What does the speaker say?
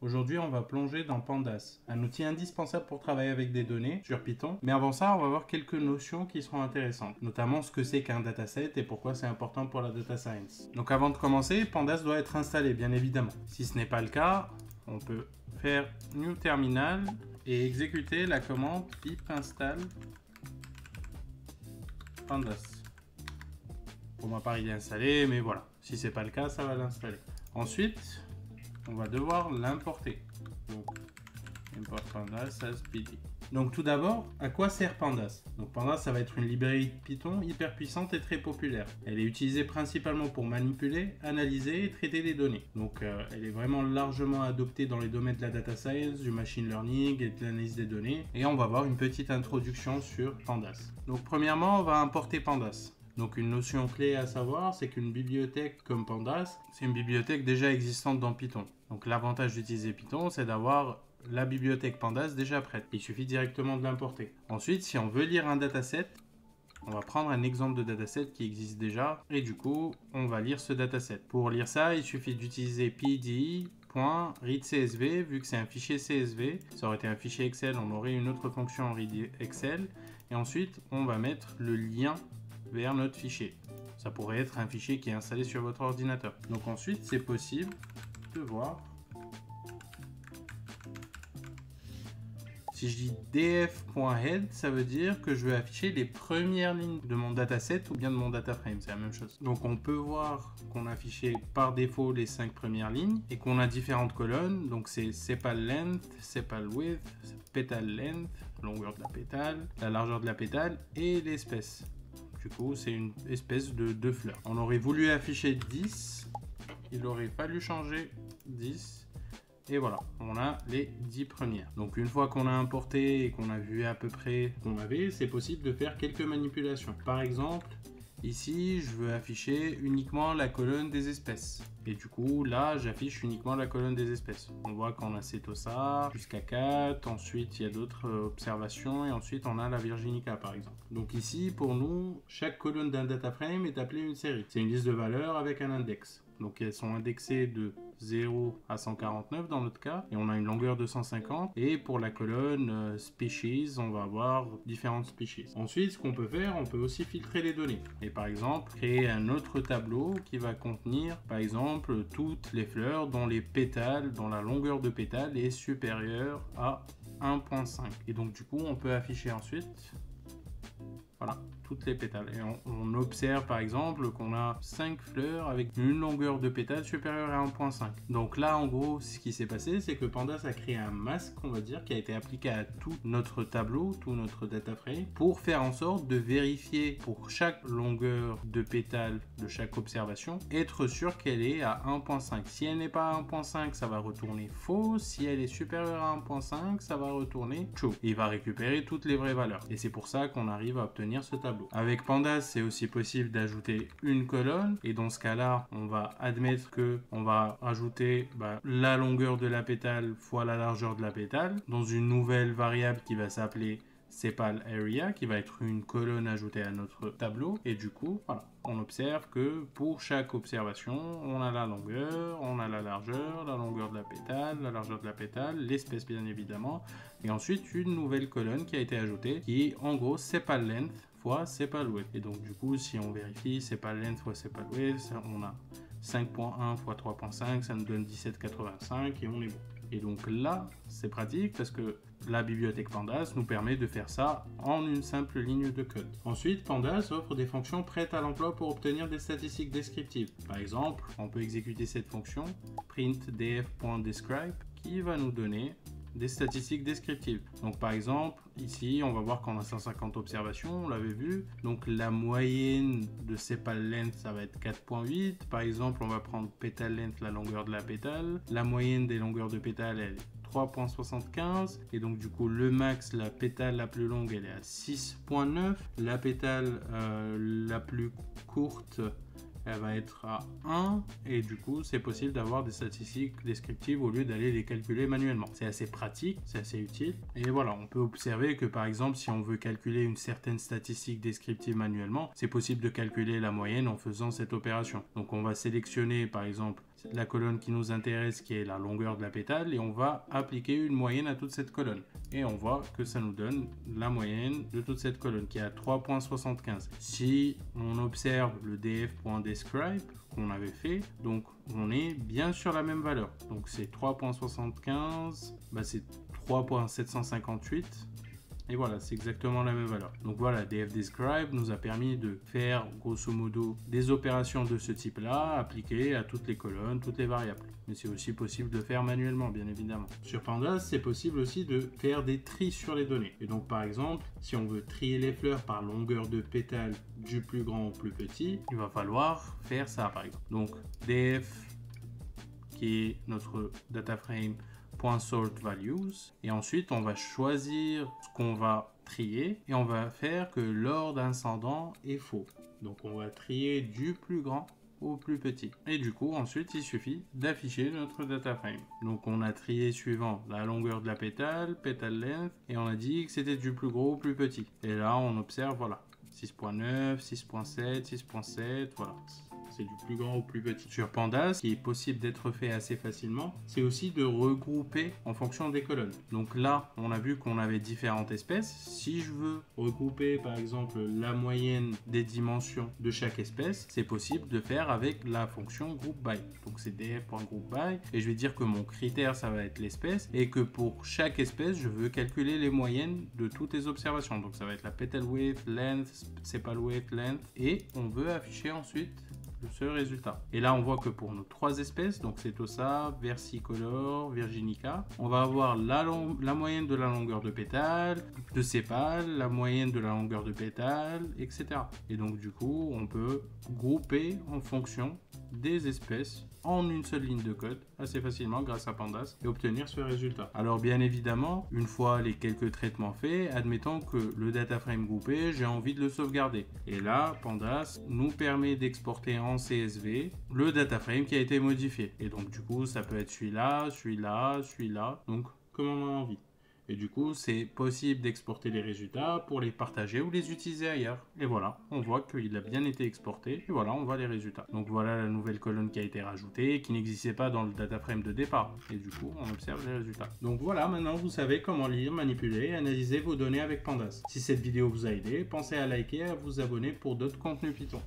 Aujourd'hui, on va plonger dans Pandas, un outil indispensable pour travailler avec des données sur Python. Mais avant ça, on va voir quelques notions qui seront intéressantes, notamment ce que c'est qu'un dataset et pourquoi c'est important pour la data science. Donc avant de commencer, Pandas doit être installé, bien évidemment. Si ce n'est pas le cas, on peut faire new terminal et exécuter la commande pip install Pandas. Pour ma part, il est installé, mais voilà. Si c'est pas le cas, ça va l'installer. Ensuite, on va devoir l'importer. Donc, import pandas as pd. Donc tout d'abord, à quoi sert Pandas? Donc Pandas, ça va être une librairie Python hyper puissante et très populaire. Elle est utilisée principalement pour manipuler, analyser et traiter les données. Donc elle est vraiment largement adoptée dans les domaines de la data science, du machine learning et de l'analyse des données. Et on va voir une petite introduction sur Pandas. Donc premièrement, on va importer Pandas. Donc une notion clé à savoir, c'est qu'une bibliothèque comme Pandas, c'est une bibliothèque déjà existante dans Python. Donc l'avantage d'utiliser Python, c'est d'avoir la bibliothèque Pandas déjà prête. Il suffit directement de l'importer. Ensuite, si on veut lire un dataset, on va prendre un exemple de dataset qui existe déjà et du coup, on va lire ce dataset. Pour lire ça, il suffit d'utiliser pd.readcsv, vu que c'est un fichier CSV. Ça aurait été un fichier Excel, on aurait une autre fonction en read Excel. Et ensuite, on va mettre le lien vers notre fichier. Ça pourrait être un fichier qui est installé sur votre ordinateur. Donc ensuite, c'est possible de voir. Si je dis df.head, ça veut dire que je vais afficher les premières lignes de mon dataset ou bien de mon data frame, c'est la même chose. Donc on peut voir qu'on a affiché par défaut les 5 premières lignes et qu'on a différentes colonnes. Donc c'est sepal length, sepal width, petal length, longueur de la pétale, la largeur de la pétale et l'espèce. Du coup, c'est une espèce de fleur. On aurait voulu afficher 10, il aurait fallu changer 10. Et voilà, on a les 10 premières. Donc une fois qu'on a importé et qu'on a vu à peu près ce qu'on avait, c'est possible de faire quelques manipulations. Par exemple, ici, je veux afficher uniquement la colonne des espèces. Et du coup, là, j'affiche uniquement la colonne des espèces. On voit qu'on a Setosa jusqu'à 4. Ensuite, il y a d'autres observations. Et ensuite, on a la Virginica, par exemple. Donc ici, pour nous, chaque colonne d'un data frame est appelée une série. C'est une liste de valeurs avec un index. Donc elles sont indexées de 0 à 149 dans notre cas, et on a une longueur de 150. Et pour la colonne species, on va avoir différentes species. Ensuite, ce qu'on peut faire, on peut aussi filtrer les données. Et par exemple, créer un autre tableau qui va contenir, par exemple, toutes les fleurs dont les pétales, dont la longueur de pétale est supérieure à 1.5. Et donc du coup, on peut afficher ensuite, voilà, toutes les pétales. Et on observe par exemple qu'on a 5 fleurs avec une longueur de pétale supérieure à 1.5. Donc là, en gros, ce qui s'est passé, c'est que Pandas a créé un masque, on va dire, qui a été appliqué à tout notre tableau, tout notre data frame, pour faire en sorte de vérifier pour chaque longueur de pétale de chaque observation, être sûr qu'elle est à 1.5. Si elle n'est pas à 1.5, ça va retourner faux. Si elle est supérieure à 1.5, ça va retourner true. Il va récupérer toutes les vraies valeurs. Et c'est pour ça qu'on arrive à obtenir ce tableau. Avec Pandas, c'est aussi possible d'ajouter une colonne et dans ce cas-là, on va admettre que on va ajouter la longueur de la pétale fois la largeur de la pétale dans une nouvelle variable qui va s'appeler sepal area, qui va être une colonne ajoutée à notre tableau. Et du coup, voilà, on observe que pour chaque observation, on a la longueur, on a la largeur, la longueur de la pétale, la largeur de la pétale, l'espèce bien évidemment, et ensuite une nouvelle colonne qui a été ajoutée, qui est en gros sepal length fois sepal width. Et donc du coup, si on vérifie sepal length fois sepal width, on a 5.1 fois 3.5, ça nous donne 17,85 et on est bon. Et donc là, c'est pratique parce que la bibliothèque Pandas nous permet de faire ça en une simple ligne de code. Ensuite, Pandas offre des fonctions prêtes à l'emploi pour obtenir des statistiques descriptives. Par exemple, on peut exécuter cette fonction printdf.describe qui va nous donner des statistiques descriptives. Donc par exemple, ici, on va voir qu'on a 150 observations, on l'avait vu. Donc la moyenne de sepal length, ça va être 4.8. Par exemple, on va prendre petal length, la longueur de la pétale. La moyenne des longueurs de pétale, elle est 3.75 et donc du coup le max, la pétale la plus longue, elle est à 6.9. La pétale la plus courte, elle va être à 1 et du coup c'est possible d'avoir des statistiques descriptives au lieu d'aller les calculer manuellement. C'est assez pratique, c'est assez utile et voilà, on peut observer que par exemple si on veut calculer une certaine statistique descriptive manuellement, c'est possible de calculer la moyenne en faisant cette opération. Donc on va sélectionner par exemple la colonne qui nous intéresse, qui est la longueur de la pétale, et on va appliquer une moyenne à toute cette colonne. Et on voit que ça nous donne la moyenne de toute cette colonne qui est à 3.75. Si on observe le df.describe qu'on avait fait, donc on est bien sur la même valeur. Donc c'est 3.75, c'est 3.758. Et voilà, c'est exactement la même valeur. Donc voilà, df.describe nous a permis de faire grosso modo des opérations de ce type-là, appliquées à toutes les colonnes, toutes les variables. Mais c'est aussi possible de faire manuellement, bien évidemment. Sur Pandas, c'est possible aussi de faire des tris sur les données. Et donc par exemple, si on veut trier les fleurs par longueur de pétale du plus grand au plus petit, il va falloir faire ça par exemple. Donc df, qui est notre data frame, .sort values, et ensuite on va choisir ce qu'on va trier et on va faire que l'ordre ascendant est faux. Donc on va trier du plus grand au plus petit. Et du coup ensuite il suffit d'afficher notre data frame. Donc on a trié suivant la longueur de la pétale, pétale length, et on a dit que c'était du plus gros au plus petit. Et là on observe, voilà, 6.9, 6.7, 6.7, voilà. C'est du plus grand au plus petit. Sur Pandas, ce qui est possible d'être fait assez facilement, c'est aussi de regrouper en fonction des colonnes. Donc là, on a vu qu'on avait différentes espèces. Si je veux regrouper par exemple la moyenne des dimensions de chaque espèce, c'est possible de faire avec la fonction groupBy. Donc c'est df.groupBy et je vais dire que mon critère ça va être l'espèce et que pour chaque espèce, je veux calculer les moyennes de toutes les observations. Donc ça va être la petal width, length, sepal width, length, et on veut afficher ensuite ce résultat. Et là on voit que pour nos trois espèces, donc Setosa, Versicolor, Virginica, on va avoir la moyenne de la longueur de pétale, de sépales, la moyenne de la longueur de pétale, etc. Et donc du coup on peut grouper en fonction des espèces en une seule ligne de code assez facilement grâce à Pandas et obtenir ce résultat. Alors bien évidemment, une fois les quelques traitements faits, admettons que le data frame groupé, j'ai envie de le sauvegarder. Et là, Pandas nous permet d'exporter en CSV le data frame qui a été modifié. Et donc du coup, ça peut être celui-là, celui-là, celui-là, donc comme on a envie. Et du coup, c'est possible d'exporter les résultats pour les partager ou les utiliser ailleurs. Et voilà, on voit qu'il a bien été exporté. Et voilà, on voit les résultats. Donc voilà la nouvelle colonne qui a été rajoutée, qui n'existait pas dans le data frame de départ. Et du coup, on observe les résultats. Donc voilà, maintenant vous savez comment lire, manipuler et analyser vos données avec Pandas. Si cette vidéo vous a aidé, pensez à liker et à vous abonner pour d'autres contenus Python.